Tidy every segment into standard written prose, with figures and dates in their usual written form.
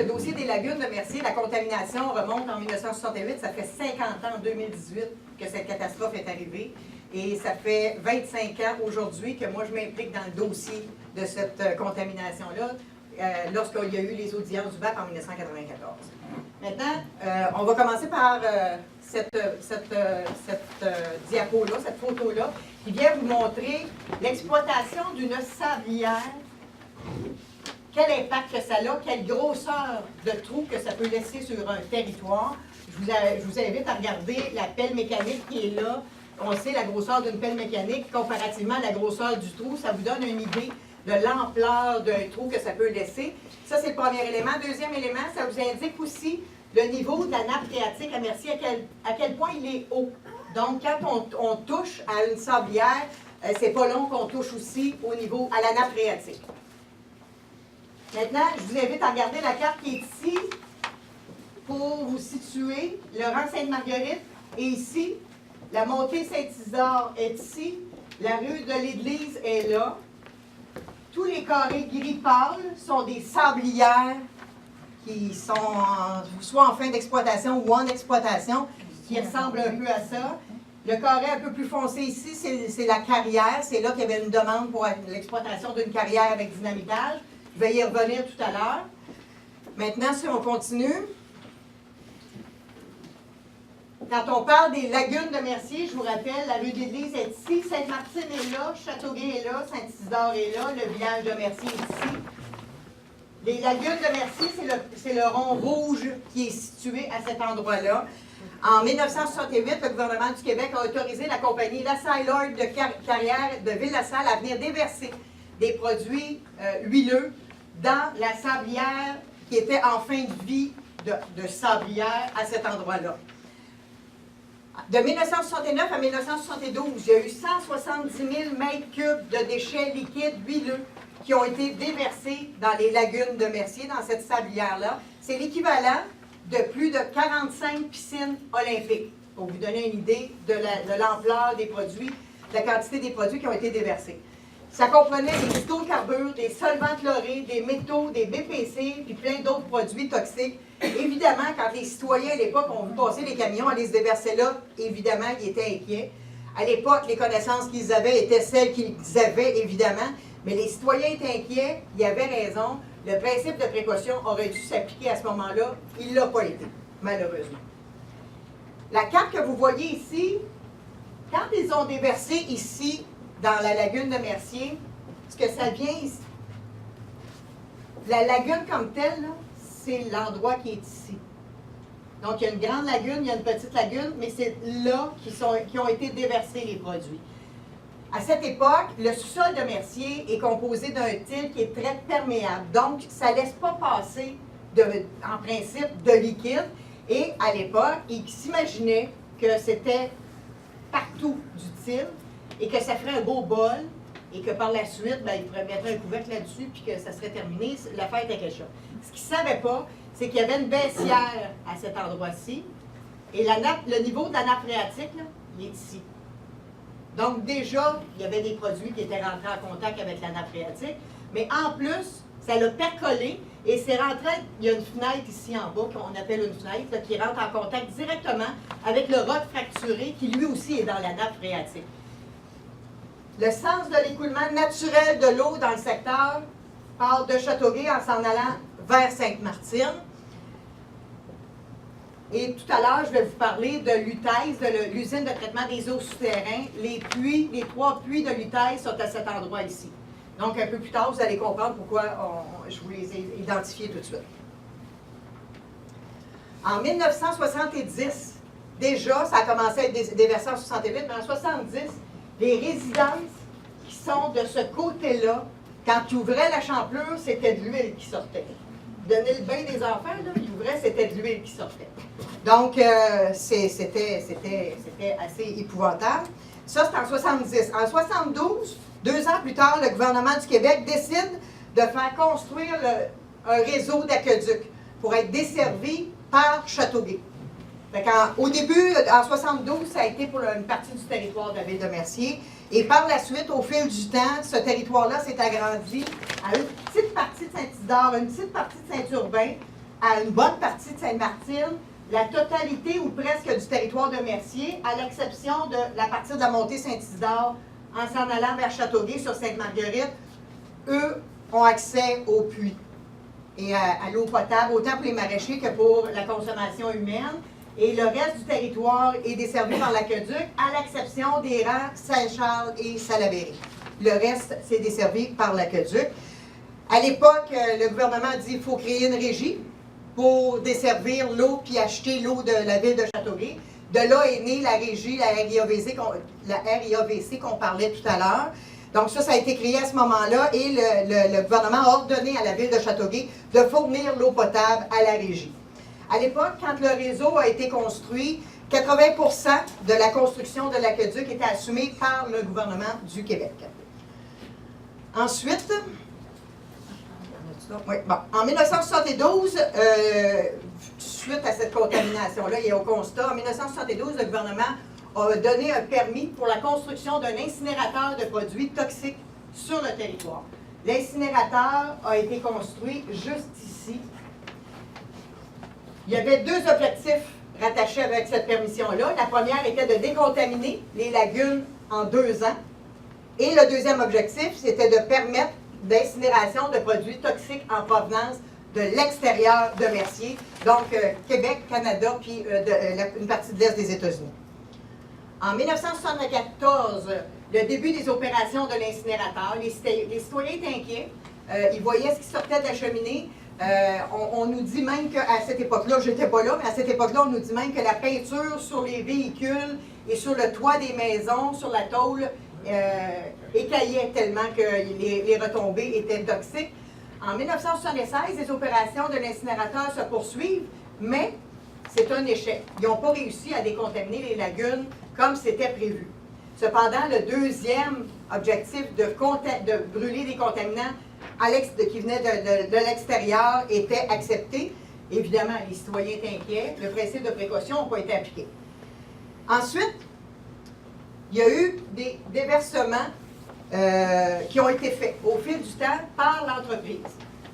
dossier des lagunes de Mercier, la contamination remonte en 1968. Ça fait 50 ans, en 2018, que cette catastrophe est arrivée. Et ça fait 25 ans aujourd'hui que moi, je m'implique dans le dossier de cette contamination-là, lorsqu'il y a eu les audiences du BAP en 1994. Maintenant, on va commencer par cette diapo-là, cette photo-là, qui vient vous montrer l'exploitation d'une sablière. Quel impact que ça a, quelle grosseur de trou que ça peut laisser sur un territoire. Je vous invite à regarder la pelle mécanique qui est là. On sait la grosseur d'une pelle mécanique comparativement à la grosseur du trou. Ça vous donne une idée de l'ampleur d'un trou que ça peut laisser. Ça, c'est le premier élément. Deuxième élément, ça vous indique aussi le niveau de la nappe phréatique à Mercier, à quel point il est haut. Donc, quand on touche à une sablière, c'est pas long qu'on touche aussi au niveau à la nappe phréatique. Maintenant, je vous invite à regarder la carte qui est ici pour vous situer. Le rang Sainte-Marguerite est ici. La montée Saint-Isidore est ici. La rue de l'Église est là. Tous les carrés gris pâle sont des sablières qui sont soit en fin d'exploitation ou en exploitation, qui ressemblent un peu à ça. Le carré un peu plus foncé ici, c'est la carrière. C'est là qu'il y avait une demande pour l'exploitation d'une carrière avec dynamitage. Je vais y revenir tout à l'heure. Maintenant, si on continue, quand on parle des lagunes de Mercier, je vous rappelle, la rue de l'Église est ici, Sainte-Martine est là, Châteauguay est là, Saint-Isidore est là, le village de Mercier est ici. Les lagunes de Mercier, c'est le rond rouge qui est situé à cet endroit-là. En 1968, le gouvernement du Québec a autorisé la compagnie LaSalle Oil de Carrière de Ville-la-Salle à venir déverser des produits huileux dans la sablière qui était en fin de vie de sablière à cet endroit-là. De 1969 à 1972, il y a eu 170 000 mètres cubes de déchets liquides huileux qui ont été déversés dans les lagunes de Mercier, dans cette sablière-là. C'est l'équivalent de plus de 45 piscines olympiques, pour vous donner une idée de l'ampleur des produits, de la quantité des produits qui ont été déversés. Ça comprenait des hydrocarbures, des solvants chlorés, des métaux, des BPC, puis plein d'autres produits toxiques. Évidemment, quand les citoyens à l'époque ont vu passer les camions aller se déverser là, évidemment, ils étaient inquiets. À l'époque, les connaissances qu'ils avaient étaient celles qu'ils avaient, évidemment, mais les citoyens étaient inquiets, ils avaient raison. Le principe de précaution aurait dû s'appliquer à ce moment-là. Il ne l'a pas été, malheureusement. La carte que vous voyez ici, quand ils ont déversé ici, dans la lagune de Mercier, ce que ça vient ici, la lagune comme telle, c'est l'endroit qui est ici. Donc, il y a une grande lagune, il y a une petite lagune, mais c'est là qui ont été déversés les produits. À cette époque, le sous-sol de Mercier est composé d'un til qui est très perméable. Donc, ça ne laisse pas passer, en principe, de liquide. Et à l'époque, ils s'imaginaient que c'était partout du til et que ça ferait un beau bol et que par la suite, ils pourraient mettre un couvercle là-dessus puis que ça serait terminé, l'affaire était quelque chose. Ce qu'ils ne savaient pas, c'est qu'il y avait une baissière à cet endroit-ci et le niveau de la nappe phréatique, là, il est ici. Donc déjà, il y avait des produits qui étaient rentrés en contact avec la nappe phréatique, mais en plus, ça l'a percolé et c'est rentré, il y a une fenêtre ici en bas qu'on appelle une fenêtre, là, qui rentre en contact directement avec le rod fracturé qui lui aussi est dans la nappe phréatique. Le sens de l'écoulement naturel de l'eau dans le secteur part de Châteauguay en s'en allant vers Sainte-Martine. Et tout à l'heure, je vais vous parler de l'UTES, de l'usine de traitement des eaux souterrains. Les 3 puits de l'UTES sont à cet endroit ici. Donc, un peu plus tard, vous allez comprendre pourquoi je vous les ai identifiés tout de suite. En 1970, déjà, ça a commencé à être déversé en 68, mais en 70, les résidences qui sont de ce côté-là, quand ils ouvraient la champlure, c'était de l'huile qui sortait. Donner le bain des enfants, là, ils ouvraient, c'était de l'huile qui sortait. Donc, c'était assez épouvantable. Ça, c'est en 70. En 72, 2 ans plus tard, le gouvernement du Québec décide de faire construire un réseau d'aqueducs pour être desservi par Châteauguay. Au début, en 72, ça a été pour une partie du territoire de la ville de Mercier. Et par la suite, au fil du temps, ce territoire-là s'est agrandi à une petite partie de Saint-Isidore, une petite partie de Saint-Urbain, à une bonne partie de Sainte-Martine, la totalité ou presque du territoire de Mercier, à l'exception de la partie de la montée Saint-Isidore en s'en allant vers Châteauguay sur Sainte-Marguerite, eux ont accès au puits et à l'eau potable, autant pour les maraîchers que pour la consommation humaine. Et le reste du territoire est desservi par l'aqueduc, à l'exception des rangs Saint-Charles et Salaberry. Le reste, c'est desservi par l'aqueduc. À l'époque, le gouvernement a dit qu'il faut créer une régie pour desservir l'eau puis acheter l'eau de la ville de Châteauguay. De là est née la régie, la RIAVC qu'on parlait tout à l'heure. Donc ça a été créé à ce moment-là et le gouvernement a ordonné à la ville de Châteauguay de fournir l'eau potable à la régie. À l'époque, quand le réseau a été construit, 80% de la construction de l'aqueduc était assumée par le gouvernement du Québec. Ensuite, oui, bon, en 1972, suite à cette contamination-là et au constat, en 1972, le gouvernement a donné un permis pour la construction d'un incinérateur de produits toxiques sur le territoire. L'incinérateur a été construit juste ici. Il y avait deux objectifs rattachés avec cette permission-là. La première était de décontaminer les lagunes en 2 ans. Et le deuxième objectif, c'était de permettre d'incinération de produits toxiques en provenance de l'extérieur de Mercier, donc Québec, Canada, puis une partie de l'Est des États-Unis. En 1974, le début des opérations de l'incinérateur, les citoyens étaient inquiets, ils voyaient ce qui sortait de la cheminée. On nous dit même qu'à cette époque-là, je n'étais pas là, mais à cette époque-là, on nous dit même que la peinture sur les véhicules et sur le toit des maisons, sur la tôle, écaillait tellement que les retombées étaient toxiques. En 1976, les opérations de l'incinérateur se poursuivent, mais c'est un échec. Ils n'ont pas réussi à décontaminer les lagunes comme c'était prévu. Cependant, le deuxième objectif de brûler des contaminants qui venaient de l'extérieur était accepté. Évidemment, les citoyens étaient inquiets. Le principe de précaution n'a pas été appliqué. Ensuite, il y a eu des déversements qui ont été faits au fil du temps par l'entreprise.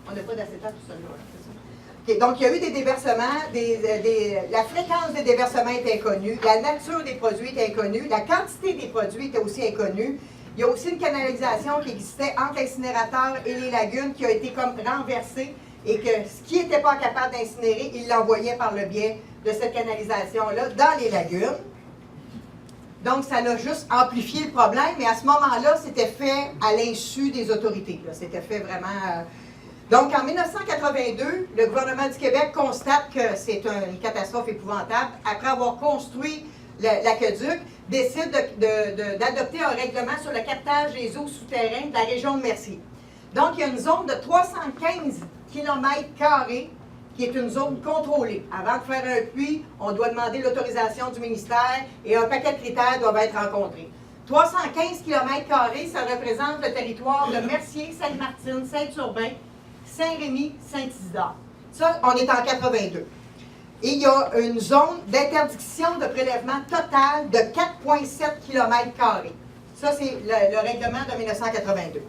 On n'a pas d'acétate tout seul là, c'est ça? Okay, donc, il y a eu des déversements, la fréquence des déversements est inconnue, la nature des produits est inconnue, la quantité des produits était aussi inconnue. Il y a aussi une canalisation qui existait entre l'incinérateur et les lagunes qui a été comme renversée et que ce qui n'était pas capable d'incinérer, il l'envoyait par le biais de cette canalisation-là dans les lagunes. Donc, ça a juste amplifié le problème, mais à ce moment-là, c'était fait à l'insu des autorités. C'était fait vraiment... Donc, en 1982, le gouvernement du Québec constate que c'est une catastrophe épouvantable. Après avoir construit l'aqueduc, décide d'adopter un règlement sur le captage des eaux souterraines de la région de Mercier. Donc, il y a une zone de 315 km² qui est une zone contrôlée. Avant de faire un puits, on doit demander l'autorisation du ministère et un paquet de critères doivent être rencontrés. 315 km², ça représente le territoire de Mercier, Sainte-Martine, Saint-Urbain, Saint-Rémy, Saint-Isidore. Ça, on est en 82. Et il y a une zone d'interdiction de prélèvement total de 4,7 km². Ça, c'est le règlement de 1982.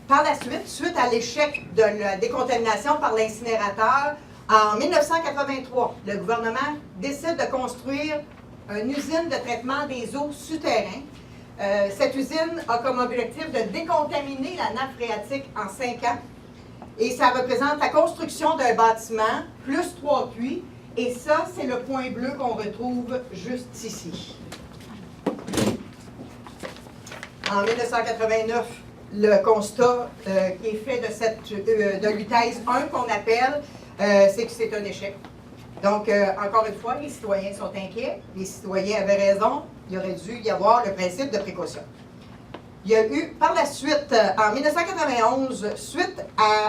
Par la suite à l'échec de la décontamination par l'incinérateur, en 1983, le gouvernement décide de construire une usine de traitement des eaux souterrains. Cette usine a comme objectif de décontaminer la nappe phréatique en 5 ans. Et ça représente la construction d'un bâtiment, plus 3 puits. Et ça, c'est le point bleu qu'on retrouve juste ici. En 1989, le constat qui est fait de l'UTES 1 qu'on appelle, c'est que c'est un échec. Donc, encore une fois, les citoyens sont inquiets, les citoyens avaient raison, il aurait dû y avoir le principe de précaution. Il y a eu, par la suite, en 1991, suite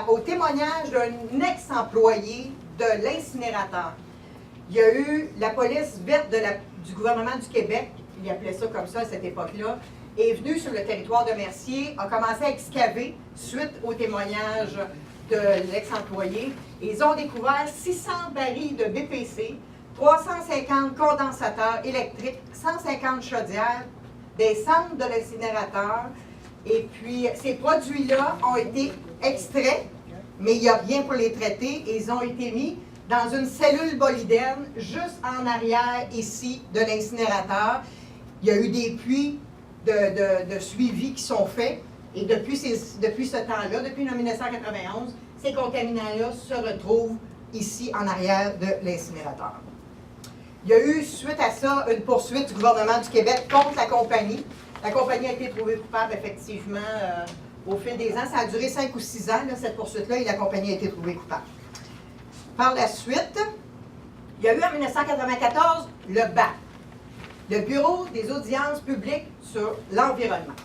au témoignage d'un ex-employé de l'incinérateur, il y a eu la police verte du gouvernement du Québec, il appelait ça comme ça à cette époque-là, est venu sur le territoire de Mercier, a commencé à excaver suite au témoignage de l'ex-employé. Ils ont découvert 600 barils de BPC, 350 condensateurs électriques, 150 chaudières, des cendres de l'incinérateur. Et puis, ces produits-là ont été extraits mais il n'y a rien pour les traiter et ils ont été mis dans une cellule boliderne juste en arrière ici de l'incinérateur. Il y a eu des puits de suivi qui sont faits et depuis ce temps-là, depuis 1991, ces contaminants-là se retrouvent ici en arrière de l'incinérateur. Il y a eu, suite à ça, une poursuite du gouvernement du Québec contre la compagnie. La compagnie a été trouvée coupable, effectivement, au fil des ans. Ça a duré 5 ou 6 ans, là, cette poursuite-là, et la compagnie a été trouvée coupable. Par la suite, il y a eu en 1994 le BAP, le Bureau des audiences publiques sur l'environnement.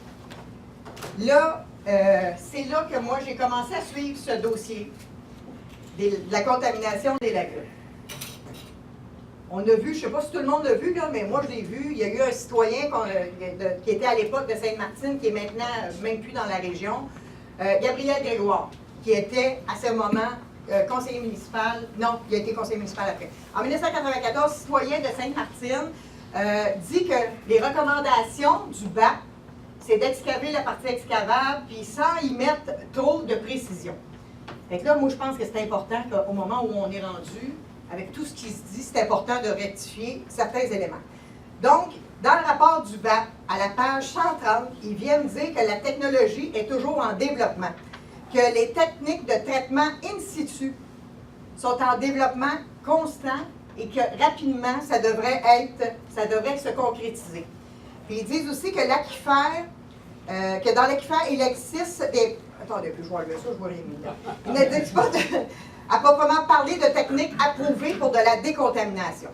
Là, c'est là que moi, j'ai commencé à suivre ce dossier de la contamination des lagunes. On a vu, je ne sais pas si tout le monde l'a vu, là, mais moi je l'ai vu, il y a eu un citoyen qui était à l'époque de Sainte-Martine, qui est maintenant même plus dans la région, Gabriel Grégoire, qui était à ce moment conseiller municipal, non, il a été conseiller municipal après. En 1994, citoyen de Sainte-Martine, dit que les recommandations du BAP, c'est d'excaver la partie excavable, puis sans y mettre trop de précision. Fait que là, moi je pense que c'est important qu'au moment où on est rendu, avec tout ce qui se dit, c'est important de rectifier certains éléments. Donc, dans le rapport du BAP, à la page 130, ils viennent dire que la technologie est toujours en développement, que les techniques de traitement in situ sont en développement constant et que rapidement, ça devrait se concrétiser. Puis ils disent aussi que l'aquifère, que dans l'aquifère, il existe des... Attendez, je vais enlever ça, je vois rien là. Ils ne disent pas à proprement parler de techniques approuvées pour de la décontamination.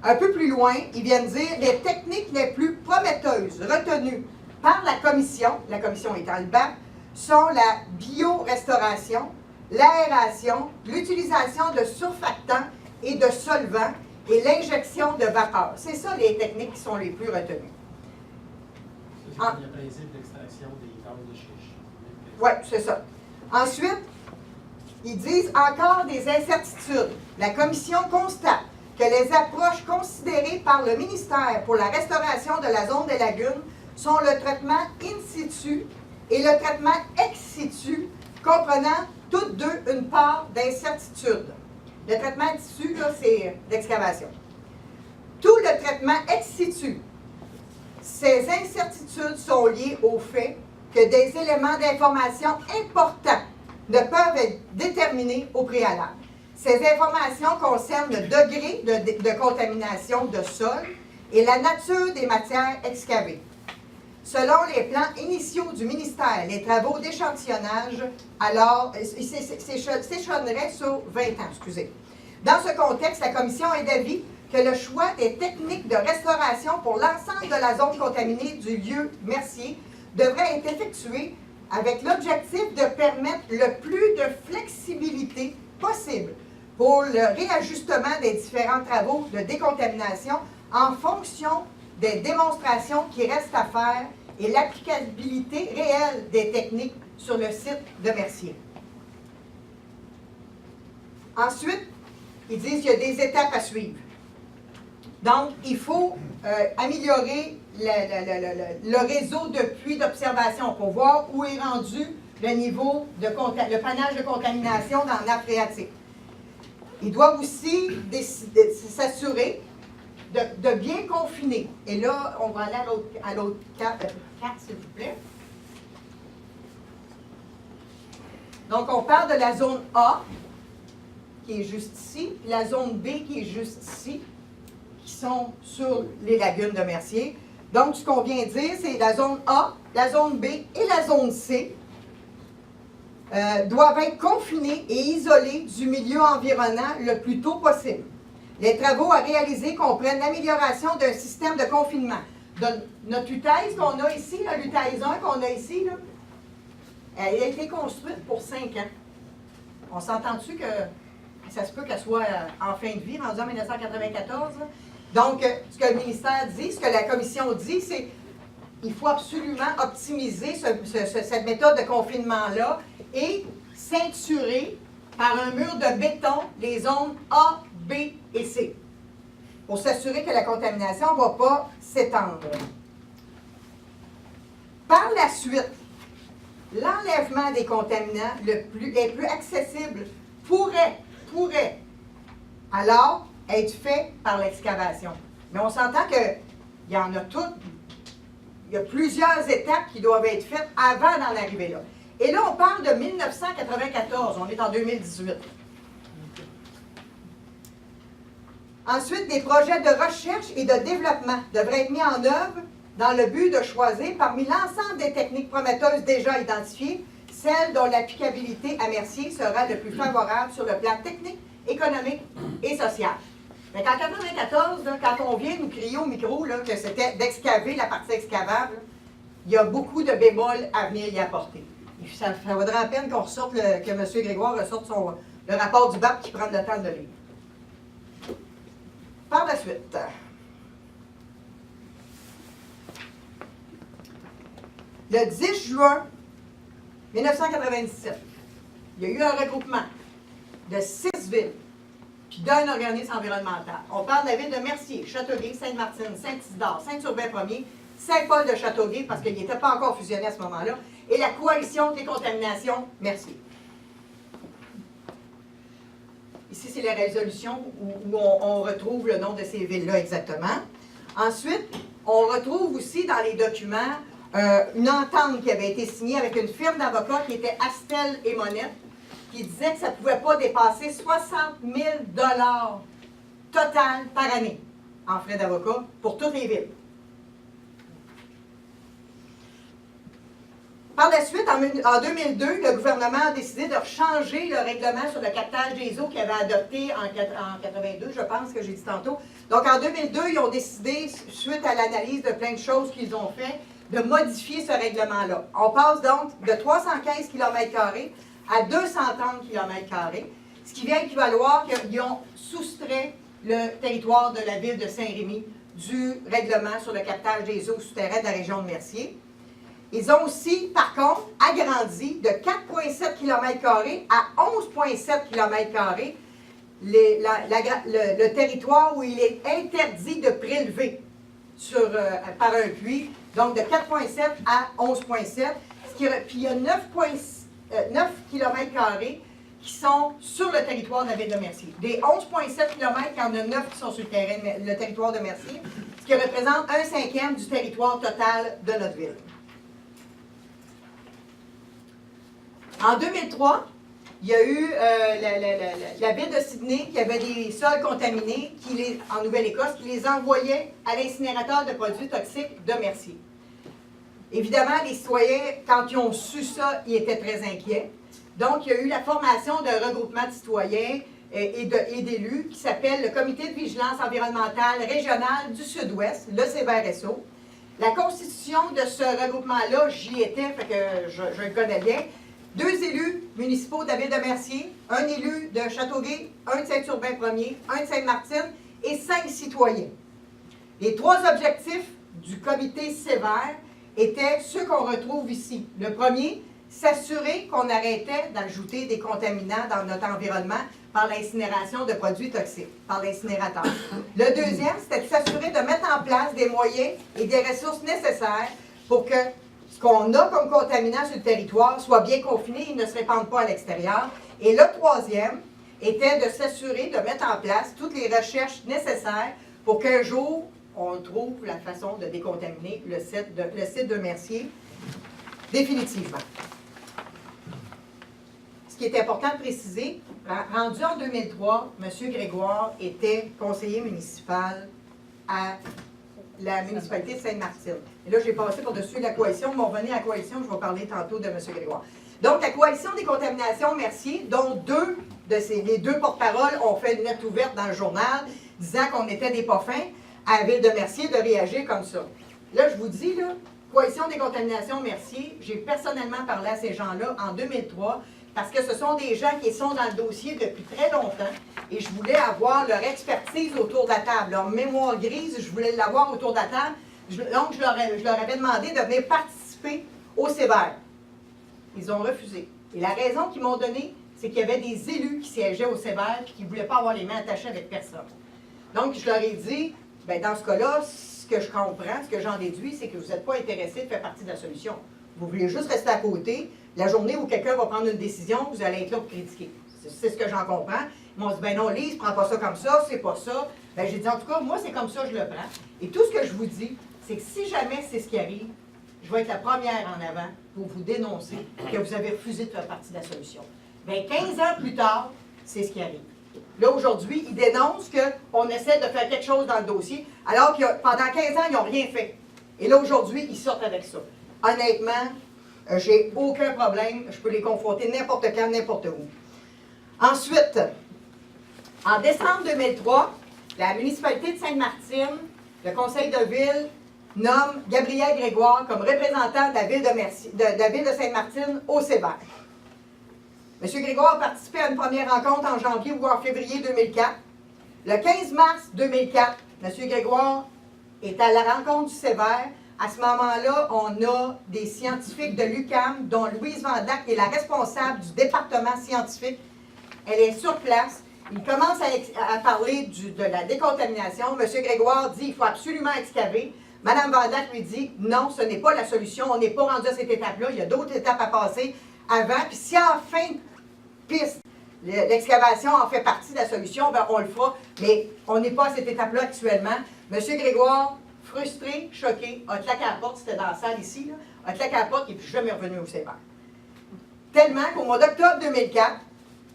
Un peu plus loin, ils viennent dire les techniques les plus prometteuses retenues par la commission étant le BAP, sont la biorestauration, l'aération, l'utilisation de surfactants et de solvants et l'injection de vapeur. C'est ça les techniques qui sont les plus retenues. C'est le principe d'extraction des gaz de chiche. Oui, c'est ça. Ensuite, ils disent encore des incertitudes. La commission constate que les approches considérées par le ministère pour la restauration de la zone des lagunes sont le traitement in situ et le traitement ex situ, comprenant toutes deux une part d'incertitude. Le traitement in situ, là, c'est l'excavation. Tout le traitement ex situ, ces incertitudes sont liées au fait que des éléments d'information importants ne peuvent être déterminés au préalable. Ces informations concernent le degré de contamination de sol et la nature des matières excavées. Selon les plans initiaux du ministère, les travaux d'échantillonnage, alors, s'échelonneraient sur 20 ans, excusez. Dans ce contexte, la Commission est d'avis que le choix des techniques de restauration pour l'ensemble de la zone contaminée du lieu Mercier devrait être effectué avec l'objectif de permettre le plus de flexibilité possible pour le réajustement des différents travaux de décontamination en fonction des démonstrations qui restent à faire et l'applicabilité réelle des techniques sur le site de Mercier. Ensuite, ils disent qu'il y a des étapes à suivre. Donc, il faut améliorer le réseau de puits d'observation pour voir où est rendu le niveau le panache de contamination dans la nappe phréatique. Ils doivent aussi s'assurer de bien confiner. Et là, on va aller à l'autre carte, s'il vous plaît. Donc, on parle de la zone A, qui est juste ici, puis la zone B, qui est juste ici, qui sont sur les lagunes de Mercier. Donc, ce qu'on vient de dire, c'est la zone A, la zone B et la zone C doivent être confinés et isolés du milieu environnant le plus tôt possible. Les travaux à réaliser comprennent l'amélioration d'un système de confinement. Notre UTAIS qu'on a ici, l'UTAIS 1 qu'on a ici, là, elle a été construite pour 5 ans. On s'entend-tu que ça se peut qu'elle soit en fin de vie, rendue en 1994? Là? Donc, ce que le ministère dit, ce que la commission dit, c'est qu'il faut absolument optimiser cette méthode de confinement-là et ceinturer par un mur de béton les zones A, B et C pour s'assurer que la contamination ne va pas s'étendre. Par la suite, l'enlèvement des contaminants les plus accessibles pourrait alors être fait par l'excavation. Mais on s'entend qu'il y en a toutes, il y a plusieurs étapes qui doivent être faites avant d'en arriver là. Et là, on parle de 1994, on est en 2018. Ensuite, des projets de recherche et de développement devraient être mis en œuvre dans le but de choisir, parmi l'ensemble des techniques prometteuses déjà identifiées, celle dont l'applicabilité à Mercier sera le plus favorable sur le plan technique, économique et social. Mais en 1994, quand on vient nous crier au micro là, que c'était d'excaver la partie excavable, il y a beaucoup de bémols à venir y apporter. Et ça vaudrait la peine qu'on ressorte que M. Grégoire ressorte le rapport du BAP qui prend le temps de le lire. Par la suite, le 10 juin 1997, il y a eu un regroupement de 6 villes puis d'un organisme environnemental. On parle de la ville de Mercier, Châteauguay, Sainte-Martine, Saint-Isidore, Saint-Urbain-Ier, Saint-Paul-de-Châteauguay, parce qu'il n'était pas encore fusionné à ce moment-là, et la coalition des contaminations Mercier. Ici, c'est la résolution où on retrouve le nom de ces villes-là exactement. Ensuite, on retrouve aussi dans les documents une entente qui avait été signée avec une firme d'avocats qui était Astel et Monette, qui disait que ça ne pouvait pas dépasser 60 000 $ total par année en frais d'avocat pour toutes les villes. Par la suite, en 2002, le gouvernement a décidé de changer le règlement sur le captage des eaux qu'il avait adopté en 82, je pense que j'ai dit tantôt. Donc en 2002, ils ont décidé, suite à l'analyse de plein de choses qu'ils ont fait, de modifier ce règlement-là. On passe donc de 315 km² à 230 km², ce qui vient équivaloir qu'ils ont soustrait le territoire de la ville de Saint-Rémy du règlement sur le captage des eaux souterraines de la région de Mercier. Ils ont aussi, par contre, agrandi de 4,7 km² à 11,7 km² le territoire où il est interdit de prélever par un puits, donc de 4,7 à 11,7. Puis il y a 9 km² qui sont sur le territoire de la ville de Mercier. Des 11,7 km, il y en a 9 qui sont sur le territoire de Mercier, ce qui représente 1/5 du territoire total de notre ville. En 2003, il y a eu la ville de Sydney qui avait des sols contaminés en Nouvelle-Écosse, qui les envoyait à l'incinérateur de produits toxiques de Mercier. Évidemment, les citoyens, quand ils ont su ça, ils étaient très inquiets. Donc, il y a eu la formation d'un regroupement de citoyens et d'élus qui s'appelle le Comité de vigilance environnementale régional du Sud-Ouest, le CVRSO. La constitution de ce regroupement-là, j'y étais, fait que je le connais bien. 2 élus municipaux de la ville de Mercier, un élu de Châteauguay, un de Saint-Urbain-Ier, un de Sainte-Martine et 5 citoyens. Les 3 objectifs du comité sévère étaient ceux qu'on retrouve ici. Le premier, s'assurer qu'on arrêtait d'ajouter des contaminants dans notre environnement par l'incinération de produits toxiques, par l'incinérateur. Le deuxième, c'était de s'assurer de mettre en place des moyens et des ressources nécessaires pour que ce qu'on a comme contaminant sur le territoire soit bien confiné et ne se répande pas à l'extérieur. Et le troisième était de s'assurer de mettre en place toutes les recherches nécessaires pour qu'un jour, on trouve la façon de décontaminer le site de Mercier définitivement. Ce qui est important de préciser, rendu en 2003, M. Grégoire était conseiller municipal à la municipalité de Sainte-Martine. Et là, j'ai passé par-dessus la coalition. On va revenir à la coalition, je vais parler tantôt de M. Grégoire. Donc, la coalition des contaminations Mercier, dont les deux porte-paroles ont fait une lettre ouverte dans le journal disant qu'on était des pas fins à la ville de Mercier de réagir comme ça. Là, je vous dis, là, coalition des contaminations Mercier, j'ai personnellement parlé à ces gens-là en 2003 parce que ce sont des gens qui sont dans le dossier depuis très longtemps et je voulais avoir leur expertise autour de la table. Leur mémoire grise, je voulais l'avoir autour de la table. Donc, je leur avais demandé de venir participer au sévère. Ils ont refusé. Et la raison qu'ils m'ont donnée, c'est qu'il y avait des élus qui siégeaient au sévère et qui ne voulaient pas avoir les mains attachées avec personne. Donc, je leur ai dit, bien, dans ce cas-là, ce que je comprends, ce que j'en déduis, c'est que vous n'êtes pas intéressés de faire partie de la solution. Vous voulez juste rester à côté. La journée où quelqu'un va prendre une décision, vous allez être là pour critiquer. C'est ce que j'en comprends. Ils m'ont dit, ben non, Lise, prends pas ça comme ça, c'est pas ça. Ben j'ai dit, en tout cas, moi, c'est comme ça, je le prends. Et tout ce que je vous dis, c'est que si jamais c'est ce qui arrive, je vais être la première en avant pour vous dénoncer que vous avez refusé de faire partie de la solution. Bien, 15 ans plus tard, c'est ce qui arrive. Là, aujourd'hui, ils dénoncent qu'on essaie de faire quelque chose dans le dossier, alors que pendant 15 ans, ils n'ont rien fait. Et là, aujourd'hui, ils sortent avec ça. Honnêtement, j'ai aucun problème. Je peux les confronter n'importe quand, n'importe où. Ensuite, en décembre 2003, la municipalité de Sainte-Martine, le conseil de ville, nomme Gabriel Grégoire comme représentant de la ville de Sainte-Martine au Cébert. M. Grégoire a participé à une première rencontre en janvier ou en février 2004. Le 15 mars 2004, M. Grégoire est à la rencontre du Cébert. À ce moment-là, on a des scientifiques de l'UQAM, dont Louise Vandac, qui est la responsable du département scientifique. Elle est sur place. Il commence à parler de la décontamination. M. Grégoire dit qu'il faut absolument excaver. Mme Vandac lui dit non, ce n'est pas la solution. On n'est pas rendu à cette étape-là. Il y a d'autres étapes à passer avant. Puis si en fin de piste, l'excavation en fait partie de la solution, bien, on le fera. Mais on n'est pas à cette étape-là actuellement. M. Grégoire, frustré, choqué, a claqué à la porte. C'était dans la salle ici. Là, a claqué à la porte et puis jamais revenu au Cébert. Tellement qu'au mois d'octobre 2004,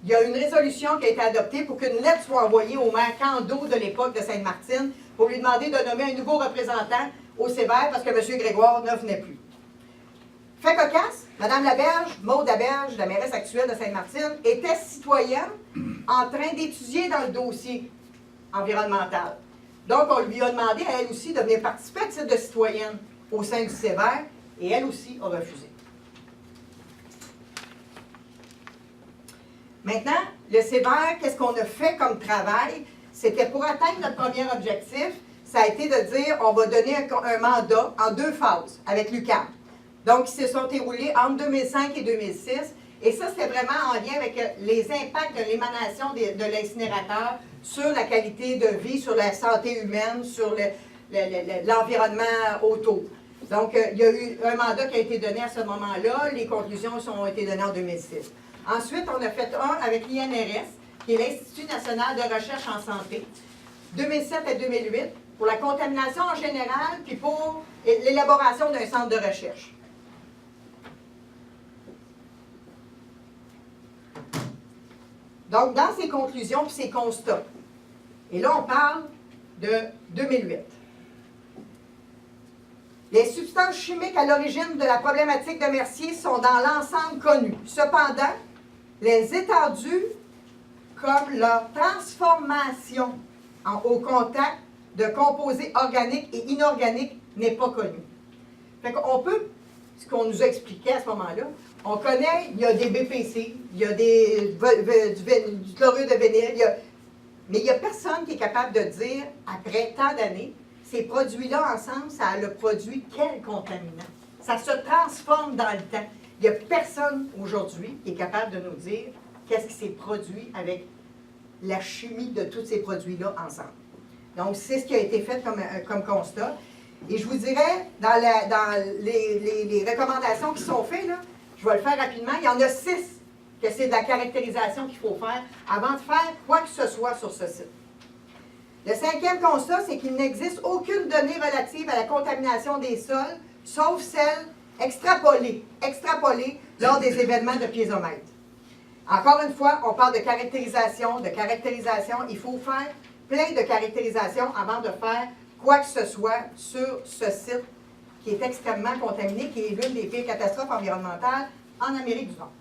il y a une résolution qui a été adoptée pour qu'une lettre soit envoyée au maire Cando de l'époque de Sainte-Martine pour lui demander de nommer un nouveau représentant au Cébert parce que M. Grégoire ne venait plus. Fait cocasse, Mme Laberge, Maude Laberge, la mairesse actuelle de Sainte-Martine, était citoyenne en train d'étudier dans le dossier environnemental. Donc, on lui a demandé à elle aussi de venir participer à titre de citoyenne au sein du Cébert et elle aussi a refusé. Maintenant, le Cébert, qu'est-ce qu'on a fait comme travail? C'était pour atteindre notre premier objectif, ça a été de dire on va donner un mandat en 2 phases avec l'UQAM. Donc, ils se sont déroulés entre 2005 et 2006. Et ça, c'était vraiment en lien avec les impacts de l'émanation de l'incinérateur sur la qualité de vie, sur la santé humaine, sur l'environnement autour. Donc, il y a eu un mandat qui a été donné à ce moment-là. Les conclusions ont été données en 2006. Ensuite, on a fait un avec l'INRS, qui est l'Institut national de recherche en santé, 2007 à 2008, pour la contamination en général, puis pour l'élaboration d'un centre de recherche. Donc, dans ces conclusions et ces constats, et là, on parle de 2008. Les substances chimiques à l'origine de la problématique de Mercier sont dans l'ensemble connues. Cependant, les étendues, comme leur transformation au contact de composés organiques et inorganiques, n'est pas connue. Fait qu'on peut, ce qu'on nous a expliqué à ce moment-là, on connaît, il y a des BPC, il y a du chlorure de vinyle, mais il n'y a personne qui est capable de dire, après tant d'années, ces produits-là ensemble, ça a le produit quel contaminant? Ça se transforme dans le temps. Il n'y a personne aujourd'hui qui est capable de nous dire qu'est-ce qui s'est produit avec la chimie de tous ces produits-là ensemble. Donc, c'est ce qui a été fait comme constat. Et je vous dirais, dans les recommandations qui sont faites, là, je vais le faire rapidement, il y en a 6 que c'est de la caractérisation qu'il faut faire avant de faire quoi que ce soit sur ce site. Le 5e constat, c'est qu'il n'existe aucune donnée relative à la contamination des sols, sauf celle extrapolée lors des événements de piézomètre. Encore une fois, on parle de caractérisation. Il faut faire plein de caractérisations avant de faire quoi que ce soit sur ce site qui est extrêmement contaminé, qui est l'une des pires catastrophes environnementales en Amérique du Nord.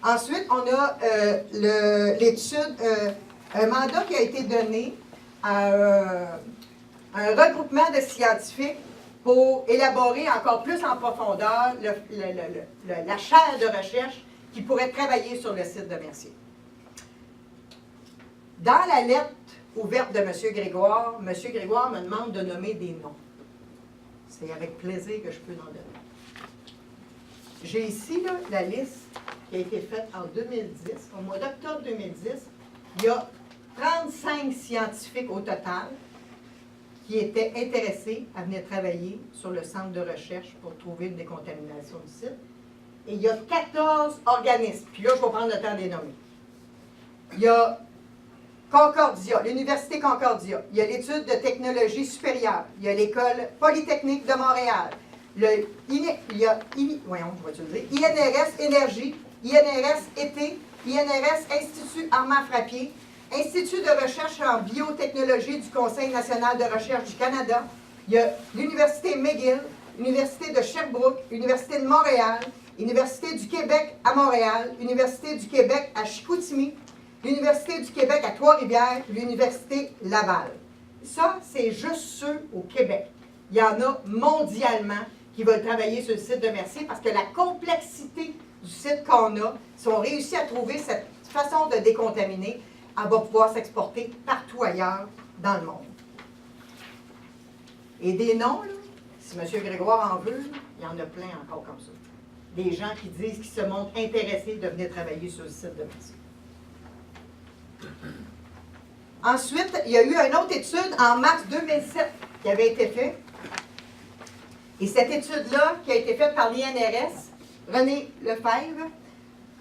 Ensuite, on a l'étude, un mandat qui a été donné à un regroupement de scientifiques pour élaborer encore plus en profondeur la chaire de recherche qui pourrait travailler sur le site de Mercier. Dans la lettre ouverte de M. Grégoire me demande de nommer des noms. C'est avec plaisir que je peux en donner. J'ai ici là, la liste qui a été faite en 2010. Au mois d'octobre 2010, il y a 35 scientifiques au total qui étaient intéressés à venir travailler sur le centre de recherche pour trouver une décontamination du site. Et il y a 14 organismes. Puis là, je vais prendre le temps de les nommer. Il y a Concordia, l'Université Concordia. Il y a l'Étude de technologie supérieure. Il y a l'École polytechnique de Montréal. Il y a INRS Énergie, INRS Été, INRS Institut Armand-Frappier, Institut de recherche en biotechnologie du Conseil national de recherche du Canada. Il y a l'Université McGill, l'Université de Sherbrooke, l'Université de Montréal, l'Université du Québec à Montréal, l'Université du Québec à Chicoutimi, l'Université du Québec à Trois-Rivières, l'Université Laval. Ça, c'est juste ceux au Québec. Il y en a mondialement qui veulent travailler sur le site de Mercier parce que la complexité du site qu'on a, si on réussit à trouver cette façon de décontaminer, elle va pouvoir s'exporter partout ailleurs dans le monde. Et des noms, là, si M. Grégoire en veut, il y en a plein encore comme ça. Des gens qui disent qu'ils se montrent intéressés de venir travailler sur le site de Mercier. Ensuite, il y a eu une autre étude en mars 2007 qui avait été faite. Et cette étude-là, qui a été faite par l'INRS, René Lefebvre,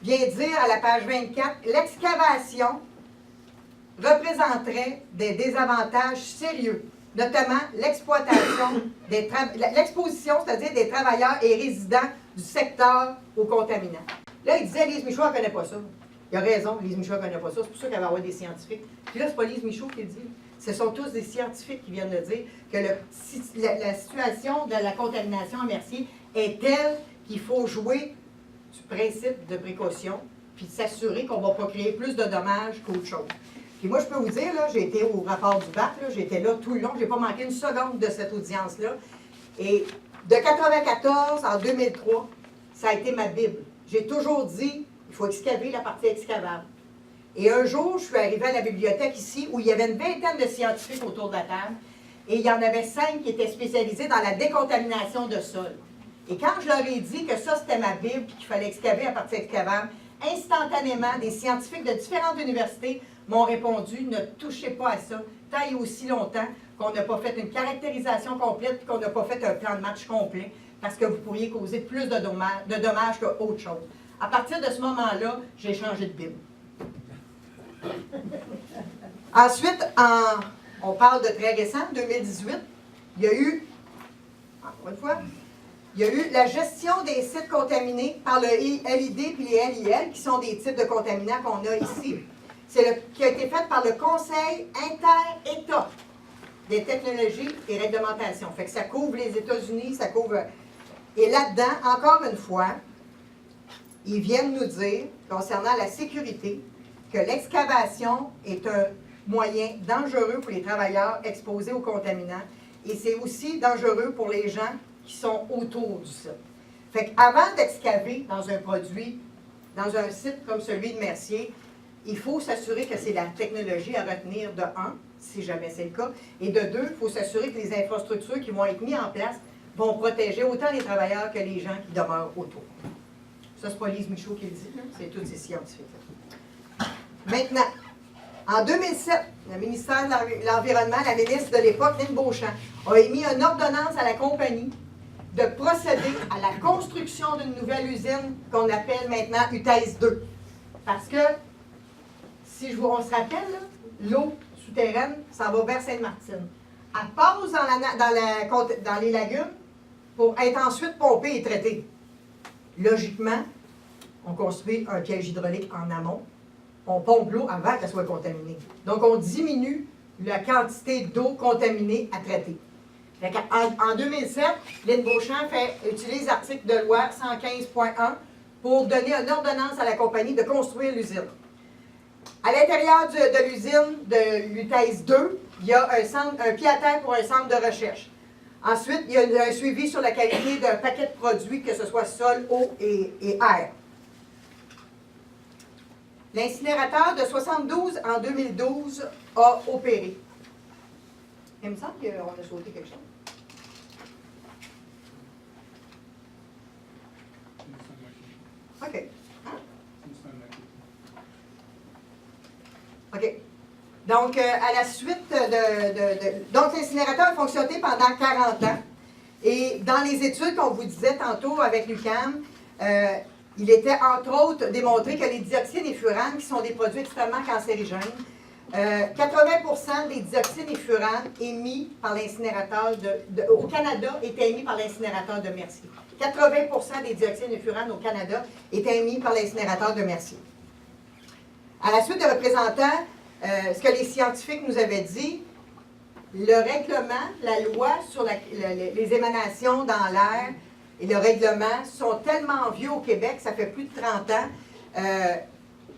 vient dire à la page 24, l'excavation représenterait des désavantages sérieux, notamment l'exposition, c'est-à-dire des travailleurs et résidents du secteur aux contaminants. Là, il disait, Lise Michaud, elle ne connaît pas ça. Il a raison, Lise Michaud ne connaît pas ça. C'est pour ça qu'elle va avoir des scientifiques. Puis là, ce n'est pas Lise Michaud qui le dit. Ce sont tous des scientifiques qui viennent de dire que la situation de la contamination à Mercier est telle qu'il faut jouer du principe de précaution puis s'assurer qu'on ne va pas créer plus de dommages qu'autre chose. Puis moi, je peux vous dire, là, j'ai été au rapport du BAC, j'étais là tout le long, je n'ai pas manqué une seconde de cette audience-là. Et de 1994 en 2003, ça a été ma Bible. J'ai toujours dit, il faut excaver la partie excavable. Et un jour, je suis arrivée à la bibliothèque ici, où il y avait une vingtaine de scientifiques autour de la table, et il y en avait 5 qui étaient spécialisés dans la décontamination de sol. Et quand je leur ai dit que ça, c'était ma Bible, puis qu'il fallait excaver la partie excavable, instantanément, des scientifiques de différentes universités m'ont répondu, ne touchez pas à ça, tant et aussi longtemps qu'on n'a pas fait une caractérisation complète, puis qu'on n'a pas fait un plan de match complet, parce que vous pourriez causer plus de dommages qu'autre chose. À partir de ce moment-là, j'ai changé de Bible. Ensuite, on parle de très récent, 2018, il y a eu, encore une fois, il y a eu la gestion des sites contaminés par le LID et les LIL, qui sont des types de contaminants qu'on a ici. Qui a été fait par le Conseil inter-État des technologies et réglementations. Fait que ça couvre les États-Unis, ça couvre... Et là-dedans, encore une fois, ils viennent nous dire, concernant la sécurité, que l'excavation est un moyen dangereux pour les travailleurs exposés aux contaminants et c'est aussi dangereux pour les gens qui sont autour du site. Fait qu'avant d'excaver dans un produit, dans un site comme celui de Mercier, il faut s'assurer que c'est la technologie à retenir de 1, si jamais c'est le cas, et de 2, il faut s'assurer que les infrastructures qui vont être mises en place vont protéger autant les travailleurs que les gens qui demeurent autour. Ça, c'est pas Lise Michaud qui le dit, c'est tous ces scientifiques. Maintenant, en 2007, le ministère de l'Environnement, la ministre de l'époque, Lynn Beauchamp, a émis une ordonnance à la compagnie de procéder à la construction d'une nouvelle usine qu'on appelle maintenant UTES 2. Parce que, si on se rappelle, l'eau souterraine, ça va vers Sainte-Martine. Elle passe dans les lagunes pour être ensuite pompée et traitée. Logiquement, on construit un piège hydraulique en amont. On pompe l'eau avant qu'elle soit contaminée. Donc, on diminue la quantité d'eau contaminée à traiter. En 2007, Lynn Beauchamp utilise l'article de loi 115.1 pour donner une ordonnance à la compagnie de construire l'usine. À l'intérieur de l'usine de l'UTES 2, il y a un pied à terre pour un centre de recherche. Ensuite, il y a un suivi sur la qualité d'un paquet de produits, que ce soit sol, eau et air. L'incinérateur de 72 en 2012 a opéré. Il me semble qu'on a sauté quelque chose. OK. Hein? OK. Donc, à la suite donc, l'incinérateur a fonctionné pendant 40 ans. Et dans les études qu'on vous disait tantôt avec l'UQAM, il était entre autres démontré que les dioxines et furanes, qui sont des produits extrêmement cancérigènes, 80% des dioxines et furanes émis par l'incinérateur au Canada étaient émis par l'incinérateur de Mercier. 80% des dioxines et furanes au Canada étaient émis par l'incinérateur de Mercier. À la suite des représentants, ce que les scientifiques nous avaient dit, le règlement, la loi sur les émanations dans l'air et le règlement sont tellement vieux au Québec, ça fait plus de 30 ans.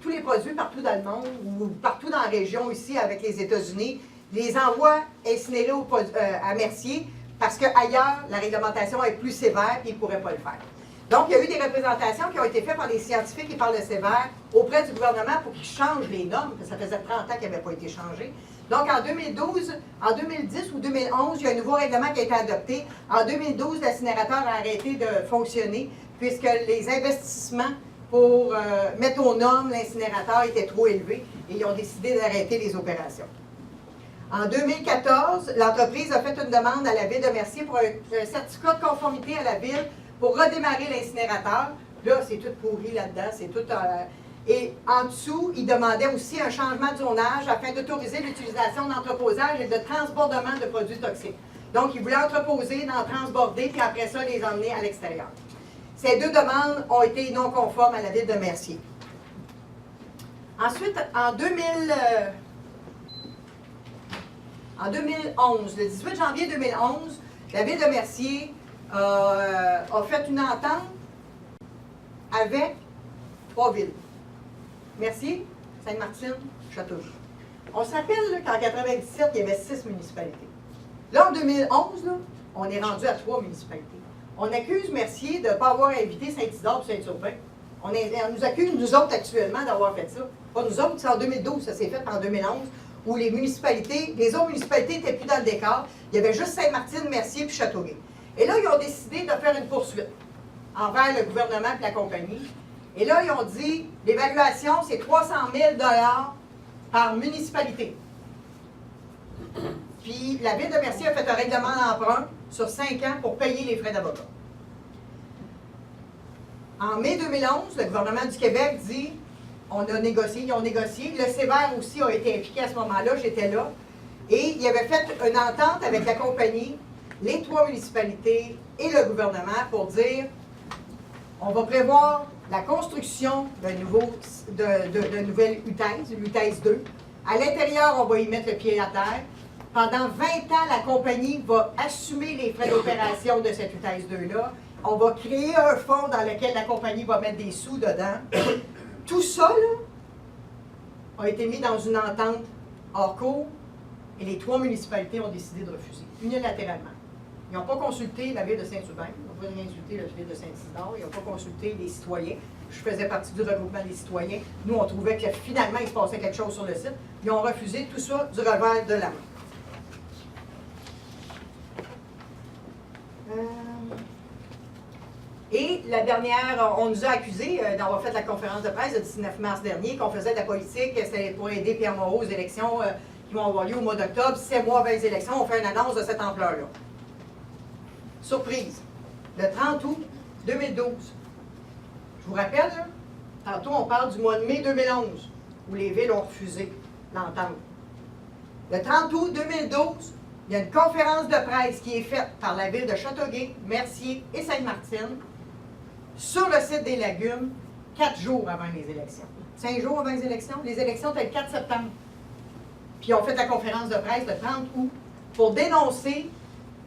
Tous les produits partout dans le monde ou partout dans la région ici avec les États-Unis, les envoient incinérés à Mercier parce qu'ailleurs, la réglementation est plus sévère et ils ne pourraient pas le faire. Donc, il y a eu des représentations qui ont été faites par les scientifiques et par le sévère auprès du gouvernement pour qu'ils changent les normes, parce que ça faisait 30 ans qu'ils n'avaient pas été changés. Donc, en 2012, en 2010 ou 2011, il y a un nouveau règlement qui a été adopté. En 2012, l'incinérateur a arrêté de fonctionner puisque les investissements pour mettre aux normes l'incinérateur étaient trop élevés et ils ont décidé d'arrêter les opérations. En 2014, l'entreprise a fait une demande à la Ville de Mercier pour un certificat de conformité à la Ville pour redémarrer l'incinérateur. Là, c'est tout pourri là-dedans, c'est tout... Et en dessous, ils demandaient aussi un changement de zonage afin d'autoriser l'utilisation d'entreposage et de transbordement de produits toxiques. Donc, ils voulaient entreposer, d'en transborder, puis après ça, les emmener à l'extérieur. Ces deux demandes ont été non conformes à la Ville de Mercier. Ensuite, en 2011, le 18 janvier 2011, la Ville de Mercier a fait une entente avec 3 villes. Mercier, Sainte-Martine, Châteauguay. On se rappelle qu'en 1997, il y avait 6 municipalités. Là, en 2011, là, on est rendu à 3 municipalités. On accuse Mercier de ne pas avoir invité Saint-Isidore et Saint-Urbain. On nous accuse, nous autres, actuellement, d'avoir fait ça. Pas nous autres, c'est en 2012, ça s'est fait en 2011, où les municipalités, les autres municipalités n'étaient plus dans le décor. Il y avait juste Sainte-Martine, Mercier puis Châteauguay. Et là, ils ont décidé de faire une poursuite envers le gouvernement et la compagnie. Et là, ils ont dit, l'évaluation, c'est 300 000 $ par municipalité. Puis, la Ville de Mercier a fait un règlement d'emprunt sur 5 ans pour payer les frais d'avocat. En mai 2011, le gouvernement du Québec dit, on a négocié, ils ont négocié. Le sévère aussi a été impliqué à ce moment-là, j'étais là. Et il avait fait une entente avec la compagnie, les 3 municipalités et le gouvernement pour dire, on va prévoir la construction de nouvelles UTAIS, l'UTAIS 2. À l'intérieur, on va y mettre le pied à terre. Pendant 20 ans, la compagnie va assumer les frais d'opération de cette UTAIS 2-là. On va créer un fonds dans lequel la compagnie va mettre des sous dedans. Tout ça, là, a été mis dans une entente hors cours et les 3 municipalités ont décidé de refuser, unilatéralement. Ils n'ont pas consulté la Ville de Saint-Urbain, ils n'ont pas consulté la Ville de Saint-Isidore, ils n'ont pas consulté les citoyens. Je faisais partie du regroupement des citoyens. Nous, on trouvait que finalement, il se passait quelque chose sur le site. Ils ont refusé tout ça du revers de la main. Et la dernière, on nous a accusés d'avoir fait la conférence de presse le 19 mars dernier, qu'on faisait de la politique, c'était pour aider Pierre Moreau aux élections qui vont avoir lieu au mois d'octobre. 7 mois avant les élections, on fait une annonce de cette ampleur-là. Surprise, le 30 août 2012. Je vous rappelle, là, tantôt on parle du mois de mai 2011, où les villes ont refusé l'entente. Le 30 août 2012, il y a une conférence de presse qui est faite par la ville de Châteauguay, Mercier et Sainte-Martine sur le site des Lagunes, 4 jours avant les élections. 5 jours avant les élections. Les élections étaient le 4 septembre. Puis on fait la conférence de presse le 30 août pour dénoncer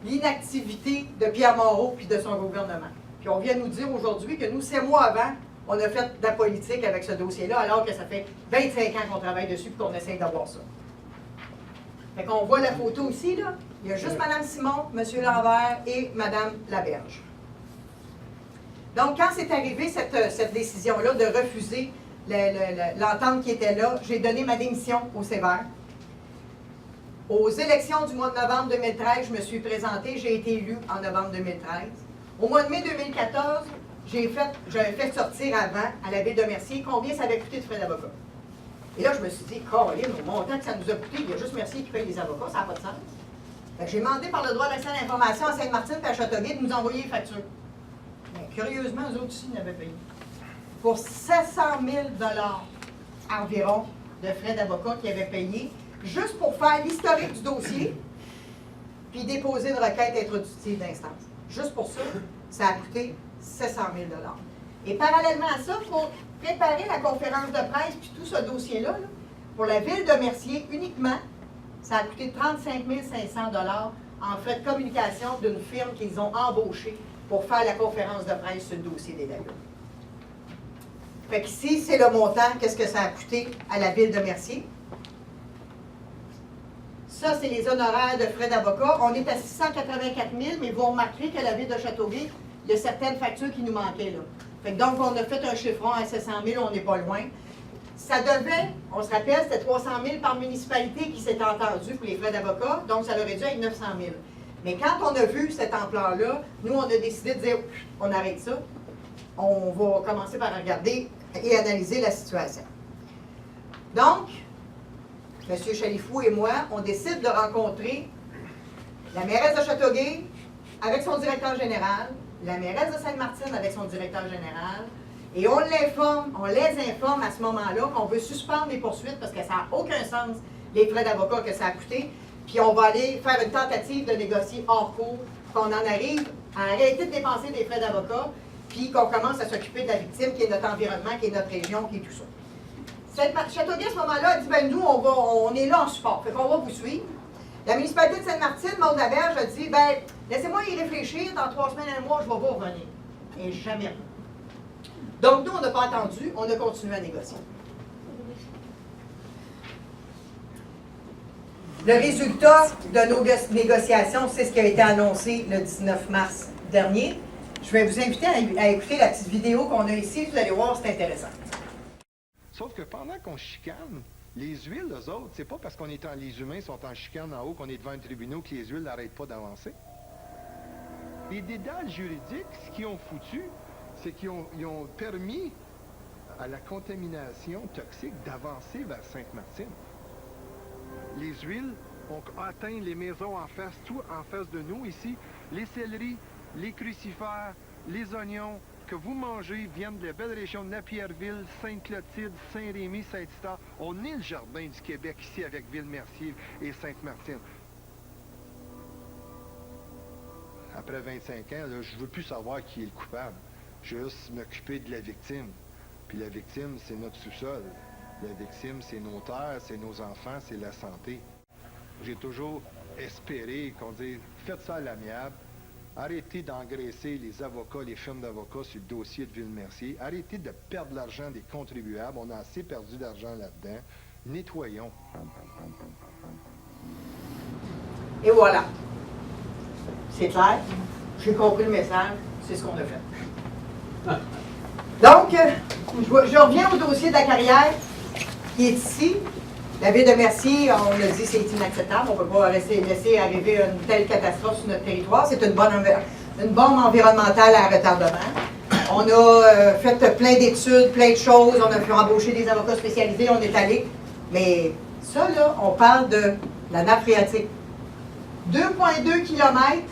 l'inactivité de Pierre Moreau puis de son gouvernement. Puis on vient nous dire aujourd'hui que nous, 7 mois avant, on a fait de la politique avec ce dossier-là, alors que ça fait 25 ans qu'on travaille dessus et qu'on essaie d'avoir ça. Fait qu'on voit la photo ici, là. Il y a juste Mme Simon, M. Lambert et Mme Laberge. Donc, quand c'est arrivé cette décision-là de refuser l'entente qui était là, j'ai donné ma démission au sévère. Aux élections du mois de novembre 2013, je me suis présentée, j'ai été élue en novembre 2013. Au mois de mai 2014, j'avais fait sortir avant, à la Ville de Mercier, combien ça avait coûté de frais d'avocat. Et là, je me suis dit, Caroline, au montant que ça nous a coûté, il y a juste Mercier qui paye les avocats, ça n'a pas de sens. Fait que j'ai demandé par le droit d'accès à l'information à Sainte-Martine et à Châteauguay de nous envoyer les factures. Mais curieusement, eux autres aussi n'avaient payé. Pour 700 000 environ de frais d'avocat qu'ils avaient payés, juste pour faire l'historique du dossier, puis déposer une requête introductive d'instance. Juste pour ça, ça a coûté 700 000 $. Et parallèlement à ça, pour préparer la conférence de presse puis tout ce dossier-là, là, pour la ville de Mercier uniquement, ça a coûté 35 500 $ en frais de communication d'une firme qu'ils ont embauchée pour faire la conférence de presse sur le dossier des lagunes. Fait qu'ici, c'est le montant, qu'est-ce que ça a coûté à la ville de Mercier. Ça, c'est les honoraires de frais d'avocat. On est à 684 000, mais vous remarquerez qu'à la ville de Châteauguay, il y a certaines factures qui nous manquaient là. Fait que donc, on a fait un chiffron à 700 000, on n'est pas loin. Ça devait, on se rappelle, c'était 300 000 par municipalité qui s'était entendu pour les frais d'avocat, donc ça aurait dû être 900 000. Mais quand on a vu cet ampleur-là, nous, on a décidé de dire, on arrête ça. On va commencer par regarder et analyser la situation. Donc, M. Chalifou et moi, on décide de rencontrer la mairesse de Châteauguay avec son directeur général, la mairesse de Sainte-Martine avec son directeur général, et on les informe à ce moment-là qu'on veut suspendre les poursuites parce que ça n'a aucun sens, les frais d'avocat que ça a coûté, puis on va aller faire une tentative de négocier hors cours, qu'on en arrive à arrêter de dépenser des frais d'avocat, puis qu'on commence à s'occuper de la victime, qui est notre environnement, qui est notre région, qui est tout ça. Châteauguay, à ce moment-là, a dit, ben nous, on est là en support, fait qu'on va vous suivre. La municipalité de Sainte-Martine, Maud Laberge, a dit, ben laissez-moi y réfléchir, dans 3 semaines, 1 mois, je vais vous revenir. Et jamais rien. Donc, nous, on n'a pas attendu, on a continué à négocier. Le résultat de nos négociations, c'est ce qui a été annoncé le 19 mars dernier. Je vais vous inviter à écouter la petite vidéo qu'on a ici. Vous allez voir, c'est intéressant. Sauf que pendant qu'on chicane, les huiles, eux autres, c'est pas parce qu'on est en les humains sont en chicane en haut qu'on est devant un tribunal que les huiles n'arrêtent pas d'avancer. Les dédales juridiques, ce qu'ils ont foutu, c'est qu'ils ont permis à la contamination toxique d'avancer vers Sainte-Martine. Les huiles ont atteint les maisons en face, tout en face de nous ici. Les céleris, les crucifères, les oignons que vous mangez viennent de la belle région de Napierville, Sainte-Clotilde, Saint-Rémy, Saint-Eustache. On est le jardin du Québec ici avec Ville-Mercier et Sainte-Martine. Après 25 ans, là, je ne veux plus savoir qui est le coupable. Je veux juste m'occuper de la victime. Puis la victime, c'est notre sous-sol. La victime, c'est nos terres, c'est nos enfants, c'est la santé. J'ai toujours espéré qu'on dise, faites ça à l'amiable. Arrêtez d'engraisser les avocats, les firmes d'avocats sur le dossier de Ville-Mercier. Arrêtez de perdre l'argent des contribuables. On a assez perdu d'argent là-dedans. Nettoyons. Et voilà. C'est clair. J'ai compris le message. C'est ce qu'on a fait. Donc, je reviens au dossier de la carrière qui est ici. La ville de Mercier, on a dit, c'est inacceptable. On ne peut pas laisser arriver une telle catastrophe sur notre territoire. C'est une bombe environnementale à retardement. On a fait plein d'études, plein de choses. On a fait embaucher des avocats spécialisés. On est allé. Mais ça, là, on parle de la nappe phréatique. 2,2 km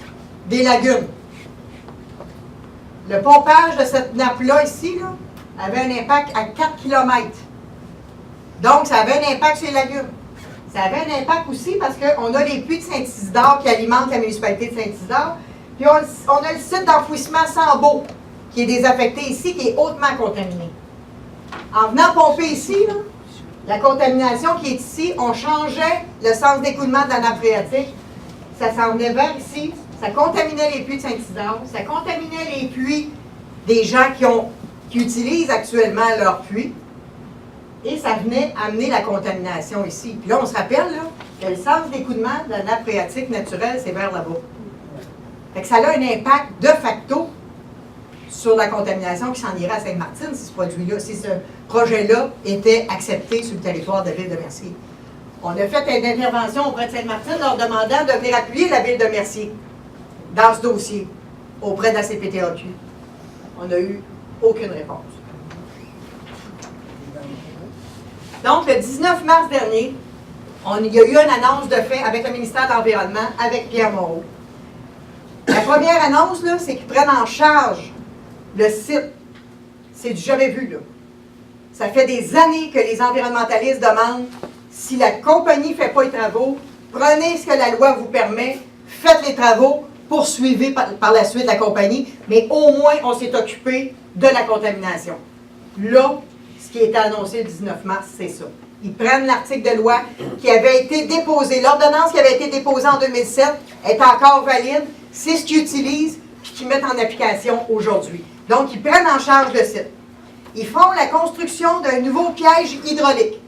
des lagunes. Le pompage de cette nappe-là, ici, là, avait un impact à 4 km. Donc, ça avait un impact sur les lagunes. Ça avait un impact aussi parce qu'on a les puits de Saint-Isidore qui alimentent la municipalité de Saint-Isidore. Puis, on a le site d'enfouissement Sambeau qui est désaffecté ici, qui est hautement contaminé. En venant pomper ici, là, la contamination qui est ici, on changeait le sens d'écoulement de la nappe phréatique. Ça s'en venait vers ici. Ça contaminait les puits de Saint-Isidore. Ça contaminait les puits des gens qui utilisent actuellement leurs puits. Et ça venait amener la contamination ici. Puis là, on se rappelle là, que le sens d'écoulement de la nappe phréatique naturelle, c'est vers là-bas. Fait que ça a un impact de facto sur la contamination qui s'en irait à Sainte-Martine si ce produit-là, si ce projet-là était accepté sur le territoire de la ville de Mercier. On a fait une intervention auprès de Sainte-Martine leur demandant de venir appuyer la ville de Mercier dans ce dossier auprès de la CPTAQ. On n'a eu aucune réponse. Donc, le 19 mars dernier, il y a eu une annonce de fait avec le ministère de l'Environnement, avec Pierre Moreau. La première annonce, là, c'est qu'ils prennent en charge le site. C'est du jamais vu, là. Ça fait des années que les environnementalistes demandent, si la compagnie ne fait pas les travaux, prenez ce que la loi vous permet, faites les travaux, poursuivez par la suite la compagnie, mais au moins, on s'est occupé de la contamination. Là, ce qui a été annoncé le 19 mars, c'est ça. Ils prennent l'article de loi qui avait été déposé, l'ordonnance qui avait été déposée en 2007 est encore valide, c'est ce qu'ils utilisent et qu'ils mettent en application aujourd'hui. Donc, ils prennent en charge le site. Ils font la construction d'un nouveau piège hydraulique.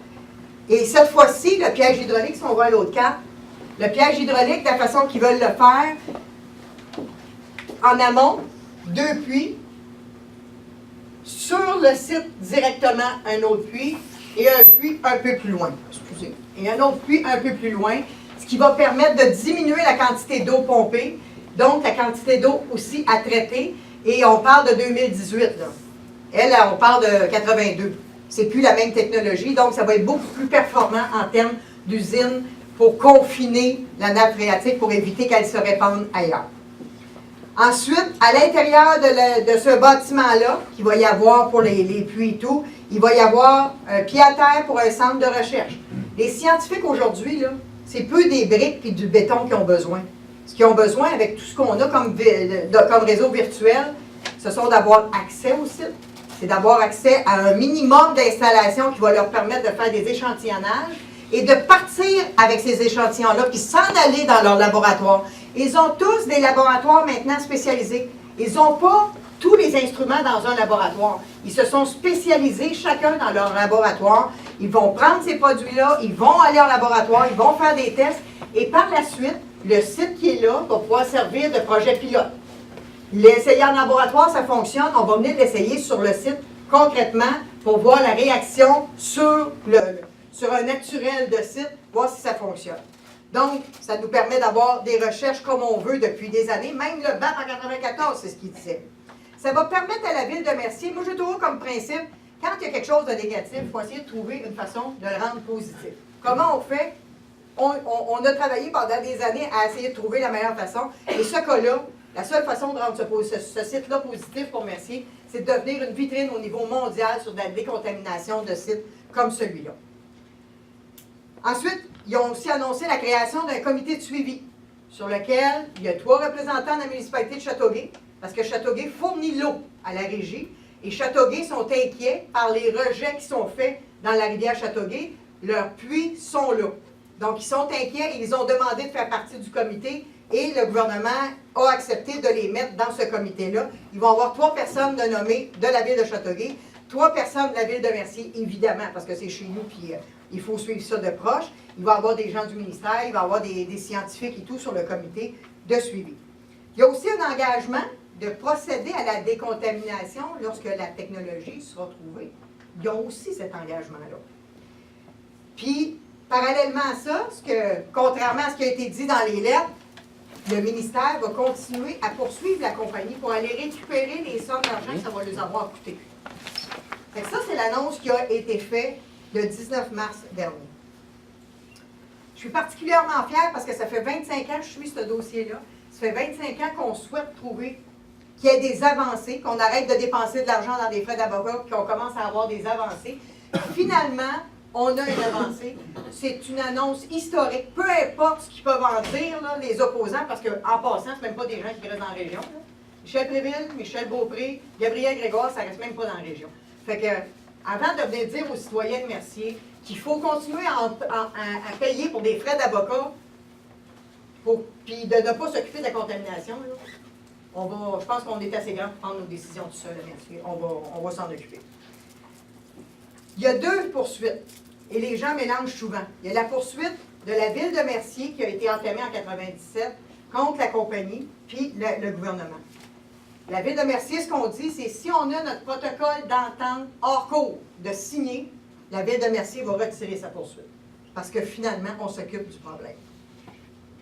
Et cette fois-ci, le piège hydraulique, si on voit l'autre carte, le piège hydraulique, de la façon qu'ils veulent le faire, en amont, 2 puits, sur le site directement un autre puits, et un puits un peu plus loin. Excusez. Et un autre puits un peu plus loin, ce qui va permettre de diminuer la quantité d'eau pompée, donc la quantité d'eau aussi à traiter, et on parle de 2018, là. Elle, on parle de 82. C'est plus la même technologie, donc ça va être beaucoup plus performant en termes d'usine pour confiner la nappe phréatique pour éviter qu'elle se répande ailleurs. Ensuite, à l'intérieur de ce bâtiment-là, qu'il va y avoir pour les puits et tout, il va y avoir un pied à terre pour un centre de recherche. Les scientifiques aujourd'hui, là, c'est peu des briques et du béton qu'ils ont besoin. Ce qu'ils ont besoin avec tout ce qu'on a comme réseau virtuel, ce sont d'avoir accès au site, c'est d'avoir accès à un minimum d'installations qui va leur permettre de faire des échantillonnages et de partir avec ces échantillons-là, puis s'en aller dans leur laboratoire. Ils ont tous des laboratoires maintenant spécialisés. Ils n'ont pas tous les instruments dans un laboratoire. Ils se sont spécialisés chacun dans leur laboratoire. Ils vont prendre ces produits-là, ils vont aller en laboratoire, ils vont faire des tests, et par la suite, le site qui est là va pouvoir servir de projet pilote. L'essayer en laboratoire, ça fonctionne. On va venir l'essayer sur le site concrètement pour voir la réaction sur un naturel de site, voir si ça fonctionne. Donc, ça nous permet d'avoir des recherches comme on veut depuis des années. Même le BAP en 1994, c'est ce qu'il disait. Ça va permettre à la Ville de Mercier, moi j'ai toujours comme principe, quand il y a quelque chose de négatif, il faut essayer de trouver une façon de le rendre positif. Comment on fait? On a travaillé pendant des années à essayer de trouver la meilleure façon. Et ce cas-là, la seule façon de rendre ce site-là positif pour Mercier, c'est de devenir une vitrine au niveau mondial sur la décontamination de sites comme celui-là. Ensuite, ils ont aussi annoncé la création d'un comité de suivi sur lequel il y a 3 représentants de la municipalité de Châteauguay, parce que Châteauguay fournit l'eau à la régie, et Châteauguay sont inquiets par les rejets qui sont faits dans la rivière Châteauguay. Leurs puits sont là. Donc, ils sont inquiets, ils ont demandé de faire partie du comité, et le gouvernement a accepté de les mettre dans ce comité-là. Ils vont avoir 3 personnes de nommées de la ville de Châteauguay, 3 personnes de la ville de Mercier, évidemment, parce que c'est chez nous, puis il faut suivre ça de proche. Il va y avoir des gens du ministère, il va y avoir des scientifiques et tout sur le comité de suivi. Il y a aussi un engagement de procéder à la décontamination lorsque la technologie sera trouvée. Ils ont aussi cet engagement-là. Puis, parallèlement à ça, contrairement à ce qui a été dit dans les lettres, le ministère va continuer à poursuivre la compagnie pour aller récupérer les sommes d'argent que ça va les avoir coûté. Fait que ça, c'est l'annonce qui a été faite le 19 mars dernier. Je suis particulièrement fière parce que ça fait 25 ans que je suis ce dossier-là. Ça fait 25 ans qu'on souhaite trouver qu'il y ait des avancées, qu'on arrête de dépenser de l'argent dans des frais d'avocat, qu'on commence à avoir des avancées. Finalement, on a une avancée. C'est une annonce historique. Peu importe ce qu'ils peuvent en dire, là, les opposants, parce qu'en passant, ce même pas des gens qui restent dans la région. Là. Michel Préville, Michel Beaupré, Gabriel Grégoire, ça ne reste même pas dans la région. Fait que, avant de venir dire aux citoyens de Mercier qu'il faut continuer à payer pour des frais d'avocat, puis de ne pas s'occuper de la contamination, là, je pense qu'on est assez grand pour prendre nos décisions tout seul à Mercier. On va s'en occuper. Il y a 2 poursuites, et les gens mélangent souvent. Il y a la poursuite de la ville de Mercier qui a été entamée en 1997 contre la compagnie, puis le gouvernement. La ville de Mercier, ce qu'on dit, c'est si on a notre protocole d'entente hors cours de signer, la ville de Mercier va retirer sa poursuite. Parce que finalement, on s'occupe du problème.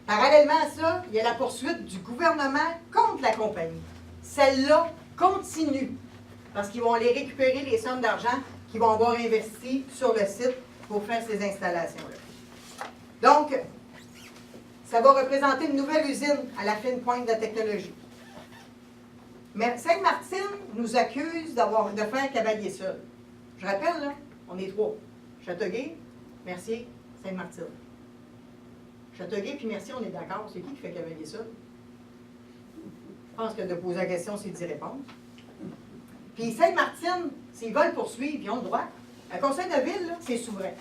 Parallèlement à ça, il y a la poursuite du gouvernement contre la compagnie. Celle-là continue, parce qu'ils vont aller récupérer les sommes d'argent qu'ils vont avoir investies sur le site pour faire ces installations-là. Donc, ça va représenter une nouvelle usine à la fine pointe de la technologie. Mais Sainte-Martine nous accuse de faire cavalier seul. Je rappelle, là, on est 3. Châteauguay, Mercier, Sainte-Martine. Châteauguay puis Mercier, on est d'accord. C'est qui fait cavalier seul? Je pense que de poser la question, c'est d'y répondre. Puis Sainte-Martine, s'ils veulent poursuivre, ils ont le droit. Un conseil de ville, c'est souverain.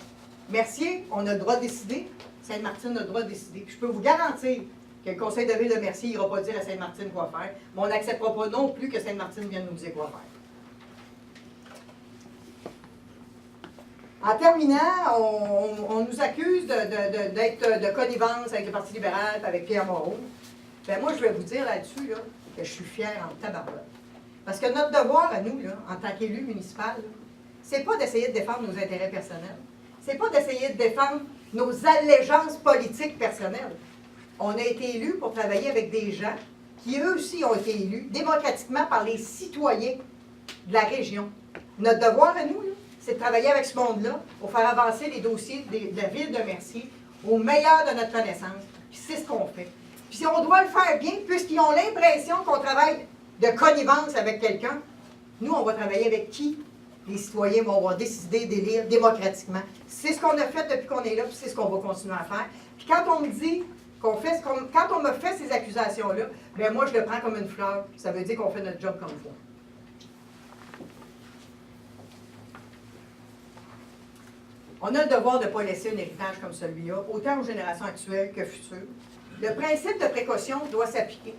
Mercier, on a le droit de décider. Sainte-Martine a le droit de décider. Puis je peux vous garantir que le conseil de ville de Mercier n'ira pas dire à Sainte-Martine quoi faire, mais on n'acceptera pas non plus que Sainte-Martine vienne nous dire quoi faire. En terminant, on nous accuse d'être de connivence avec le Parti libéral et avec Pierre Moreau. Ben moi, je vais vous dire là-dessus là, que je suis fière en tabarouette. Parce que notre devoir à nous, là, en tant qu'élus municipaux, c'est pas d'essayer de défendre nos intérêts personnels. C'est pas d'essayer de défendre nos allégeances politiques personnelles. On a été élus pour travailler avec des gens qui, eux aussi, ont été élus démocratiquement par les citoyens de la région. Notre devoir à nous, c'est de travailler avec ce monde-là pour faire avancer les dossiers de la ville de Mercier au meilleur de notre connaissance. Puis c'est ce qu'on fait. Puis on doit le faire bien, puisqu'ils ont l'impression qu'on travaille de connivence avec quelqu'un. Nous, on va travailler avec qui les citoyens vont avoir décidé d'élire démocratiquement. C'est ce qu'on a fait depuis qu'on est là, puis c'est ce qu'on va continuer à faire. Puis quand on me dit qu'on fait quand on me fait ces accusations-là, bien moi, je le prends comme une fleur. Ça veut dire qu'on fait notre job comme il faut. On a le devoir de ne pas laisser un héritage comme celui-là, autant aux générations actuelles que futures. Le principe de précaution doit s'appliquer.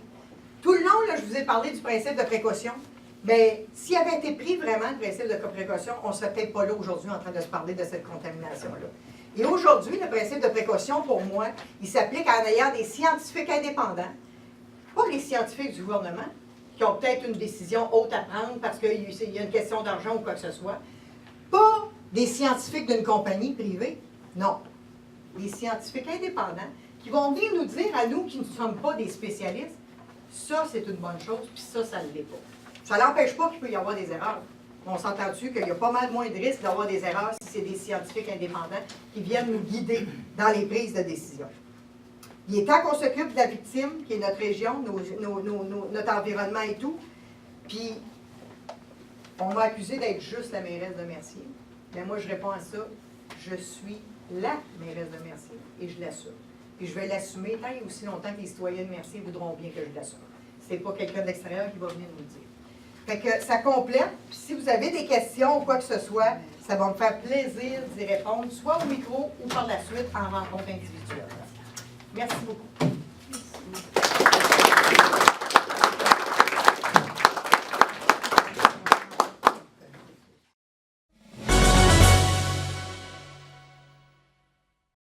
Tout le long, là, je vous ai parlé du principe de précaution, mais s'il avait été pris vraiment le principe de précaution, on ne serait peut-être pas là aujourd'hui en train de se parler de cette contamination-là. Et aujourd'hui, le principe de précaution, pour moi, il s'applique en ayant des scientifiques indépendants, pas les scientifiques du gouvernement, qui ont peut-être une décision haute à prendre parce qu'il y a une question d'argent ou quoi que ce soit, pas des scientifiques d'une compagnie privée, non. Des scientifiques indépendants qui vont venir nous dire à nous qui ne sommes pas des spécialistes, ça c'est une bonne chose, puis ça ne l'est pas. Ça n'empêche pas qu'il peut y avoir des erreurs. On s'entend dessus qu'il y a pas mal moins de risques d'avoir des erreurs si c'est des scientifiques indépendants qui viennent nous guider dans les prises de décision. Il est temps qu'on s'occupe de la victime, qui est notre région, notre environnement et tout. Puis, on m'a accusé d'être juste la mairesse de Mercier. Mais moi, je réponds à ça. Je suis la mairesse de Mercier et je l'assume. Puis je vais l'assumer tant et aussi longtemps que les citoyens de Mercier voudront bien que je l'assume. Ce n'est pas quelqu'un de l'extérieur qui va venir nous le dire. Fait que ça complète. Puis si vous avez des questions ou quoi que ce soit, ça va me faire plaisir d'y répondre, soit au micro ou par la suite en rencontre individuelle. Merci beaucoup.